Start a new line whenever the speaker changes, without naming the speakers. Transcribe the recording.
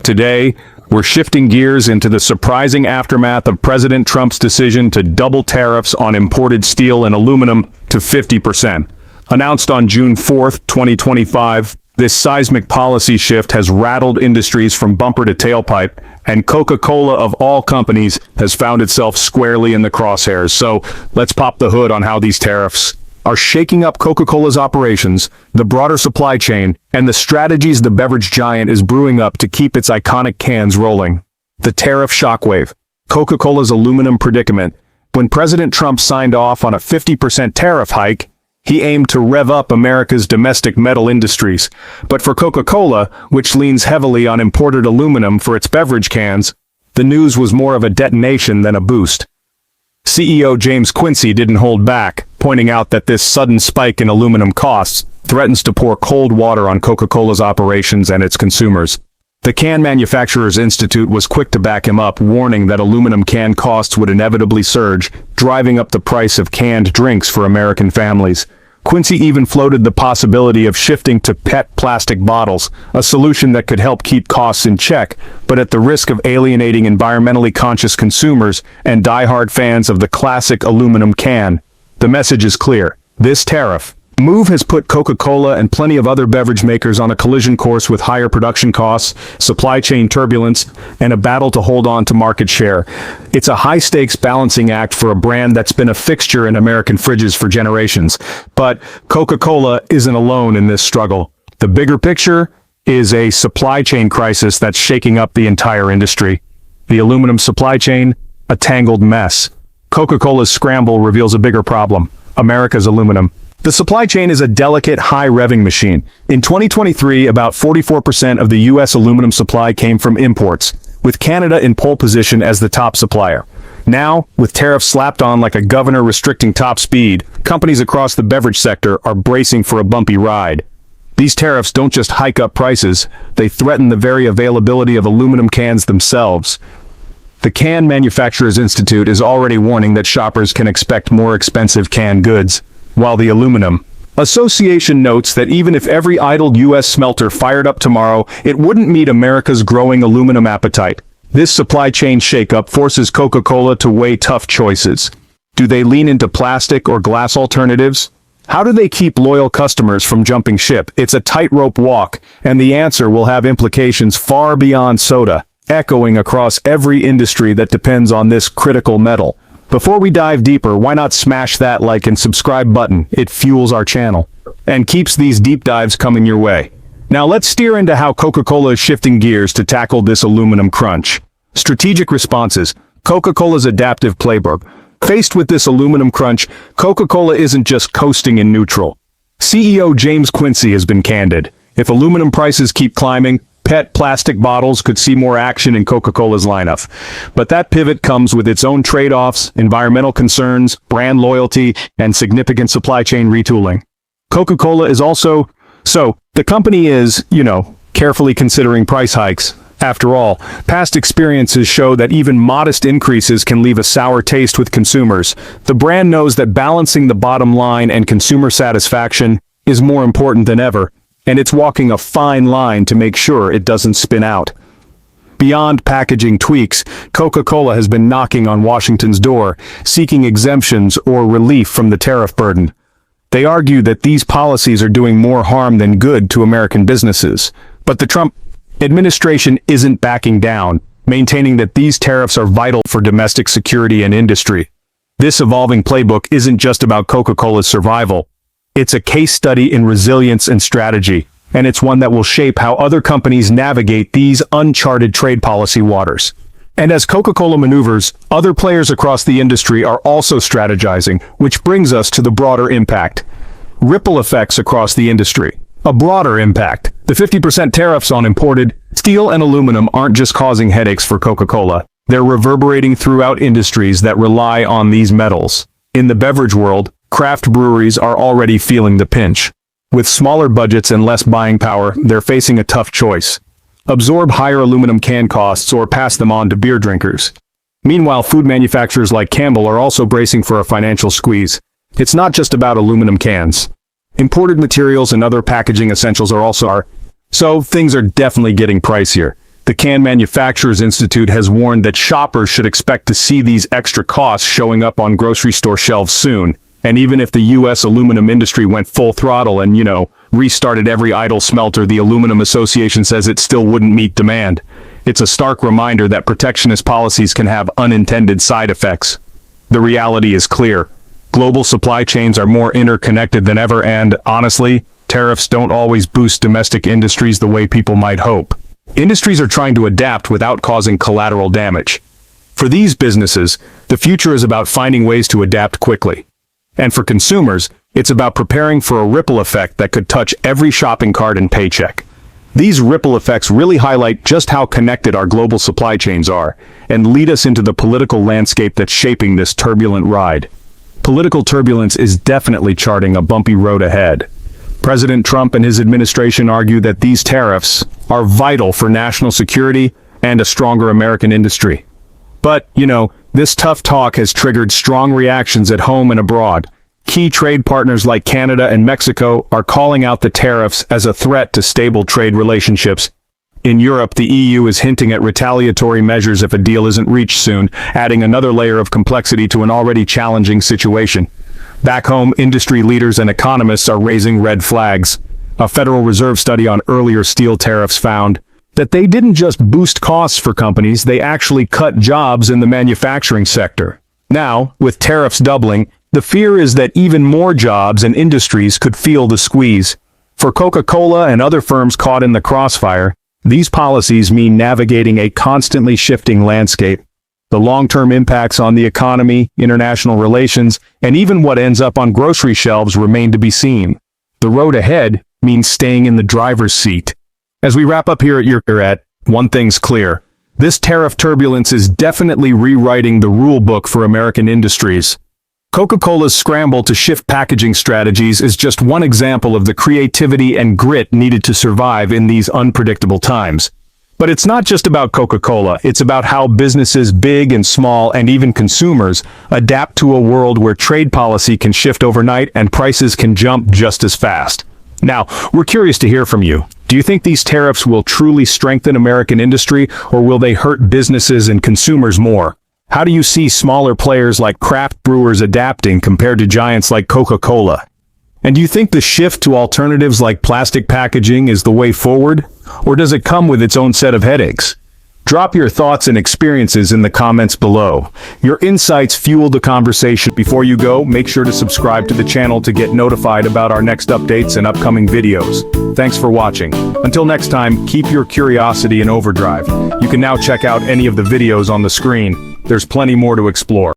Today, we're shifting gears into the surprising aftermath of President Trump's decision to double tariffs on imported steel and aluminum to 50%. Announced on June 4, 2025, this seismic policy shift has rattled industries from bumper to tailpipe, and Coca-Cola of all companies has found itself squarely in the crosshairs. So let's pop the hood on how these tariffs are shaking up Coca-Cola's operations, the broader supply chain, and the strategies the beverage giant is brewing up to keep its iconic cans rolling. The tariff shockwave, Coca-Cola's aluminum predicament. When President Trump signed off on a 50% tariff hike, he aimed to rev up America's domestic metal industries. But for Coca-Cola, which leans heavily on imported aluminum for its beverage cans, the news was more of a detonation than a boost. CEO James Quincy didn't hold back, pointing out that this sudden spike in aluminum costs threatens to pour cold water on Coca-Cola's operations and its consumers. The Can Manufacturers Institute was quick to back him up, warning that aluminum can costs would inevitably surge, driving up the price of canned drinks for American families. Quincy even floated the possibility of shifting to PET plastic bottles, a solution that could help keep costs in check, but at the risk of alienating environmentally conscious consumers and die-hard fans of the classic aluminum can. The message is clear. This tariff move has put Coca-Cola and plenty of other beverage makers on a collision course with higher production costs, supply chain turbulence, and a battle to hold on to market share. It's a high-stakes balancing act for a brand that's been a fixture in American fridges for generations. But Coca-Cola isn't alone in this struggle. The bigger picture is a supply chain crisis that's shaking up the entire industry. The aluminum supply chain, a tangled mess. Coca-Cola's scramble reveals a bigger problem: America's aluminum. The supply chain is a delicate, high-revving machine. In 2023, about 44% of the U.S. aluminum supply came from imports, with Canada in pole position as the top supplier. Now, with tariffs slapped on like a governor restricting top speed, companies across the beverage sector are bracing for a bumpy ride. These tariffs don't just hike up prices, they threaten the very availability of aluminum cans themselves. The Can Manufacturers Institute is already warning that shoppers can expect more expensive canned goods. While the Aluminum Association notes that even if every idled U.S. smelter fired up tomorrow, it wouldn't meet America's growing aluminum appetite. This supply chain shakeup forces Coca-Cola to weigh tough choices. Do they lean into plastic or glass alternatives? How do they keep loyal customers from jumping ship? It's a tightrope walk, and the answer will have implications far beyond soda, echoing across every industry that depends on this critical metal. Before we dive deeper, why not smash that like and subscribe button? It fuels our channel and keeps these deep dives coming your way. Now let's steer into how Coca-Cola is shifting gears to tackle this aluminum crunch. Strategic responses. Coca-Cola's adaptive playbook. Faced with this aluminum crunch, Coca-Cola isn't just coasting in neutral. CEO James Quincy has been candid. If aluminum prices keep climbing, PET plastic bottles could see more action in Coca-Cola's lineup. But that pivot comes with its own trade-offs, environmental concerns, brand loyalty, and significant supply chain retooling. Coca-Cola is also... So, the company is, carefully considering price hikes. After all, past experiences show that even modest increases can leave a sour taste with consumers. The brand knows that balancing the bottom line and consumer satisfaction is more important than ever, and it's walking a fine line to make sure it doesn't spin out. Beyond packaging tweaks, Coca-Cola has been knocking on Washington's door, seeking exemptions or relief from the tariff burden. They argue that these policies are doing more harm than good to American businesses. But the Trump administration isn't backing down, maintaining that these tariffs are vital for domestic security and industry. This evolving playbook isn't just about Coca-Cola's survival. It's a case study in resilience and strategy, and it's one that will shape how other companies navigate these uncharted trade policy waters. And as Coca-Cola maneuvers, other players across the industry are also strategizing, which brings us to the broader impact. Ripple effects across the industry. A broader impact. The 50% tariffs on imported steel and aluminum aren't just causing headaches for Coca-Cola. They're reverberating throughout industries that rely on these metals. In the beverage world, craft breweries are already feeling the pinch. With smaller budgets and less buying power, they're facing a tough choice. Absorb higher aluminum can costs or pass them on to beer drinkers. Meanwhile, food manufacturers like Campbell are also bracing for a financial squeeze. It's not just about aluminum cans. Imported materials and other packaging essentials are also so things are definitely getting pricier. The Can Manufacturers Institute has warned that shoppers should expect to see these extra costs showing up on grocery store shelves soon. And even if the U.S. aluminum industry went full throttle and, restarted every idle smelter, the Aluminum Association says it still wouldn't meet demand. It's a stark reminder that protectionist policies can have unintended side effects. The reality is clear. Global supply chains are more interconnected than ever and, honestly, tariffs don't always boost domestic industries the way people might hope. Industries are trying to adapt without causing collateral damage. For these businesses, the future is about finding ways to adapt quickly. And for consumers, it's about preparing for a ripple effect that could touch every shopping cart and paycheck. These ripple effects really highlight just how connected our global supply chains are, and lead us into the political landscape that's shaping this turbulent ride. Political turbulence is definitely charting a bumpy road ahead. President Trump and his administration argue that these tariffs are vital for national security and a stronger American industry. But, this tough talk has triggered strong reactions at home and abroad. Key trade partners like Canada and Mexico are calling out the tariffs as a threat to stable trade relationships. In Europe, the EU is hinting at retaliatory measures if a deal isn't reached soon, adding another layer of complexity to an already challenging situation. Back home, industry leaders and economists are raising red flags. A Federal Reserve study on earlier steel tariffs found that they didn't just boost costs for companies, they actually cut jobs in the manufacturing sector. Now, with tariffs doubling, the fear is that even more jobs and industries could feel the squeeze. For Coca-Cola and other firms caught in the crossfire, these policies mean navigating a constantly shifting landscape. The long-term impacts on the economy, international relations, and even what ends up on grocery shelves remain to be seen. The road ahead means staying in the driver's seat. As we wrap up here at Your one thing's clear. This tariff turbulence is definitely rewriting the rule book for American industries. Coca-Cola's scramble to shift packaging strategies is just one example of the creativity and grit needed to survive in these unpredictable times. But it's not just about Coca-Cola, it's about how businesses big and small and even consumers adapt to a world where trade policy can shift overnight and prices can jump just as fast. Now, we're curious to hear from you. Do you think these tariffs will truly strengthen American industry, or will they hurt businesses and consumers more? How do you see smaller players like craft brewers adapting compared to giants like Coca-Cola? And do you think the shift to alternatives like plastic packaging is the way forward, or does it come with its own set of headaches? Drop your thoughts and experiences in the comments below. Your insights fuel the conversation. Before you go, make sure to subscribe to the channel to get notified about our next updates and upcoming videos. Thanks for watching. Until next time, keep your curiosity in overdrive. You can now check out any of the videos on the screen. There's plenty more to explore.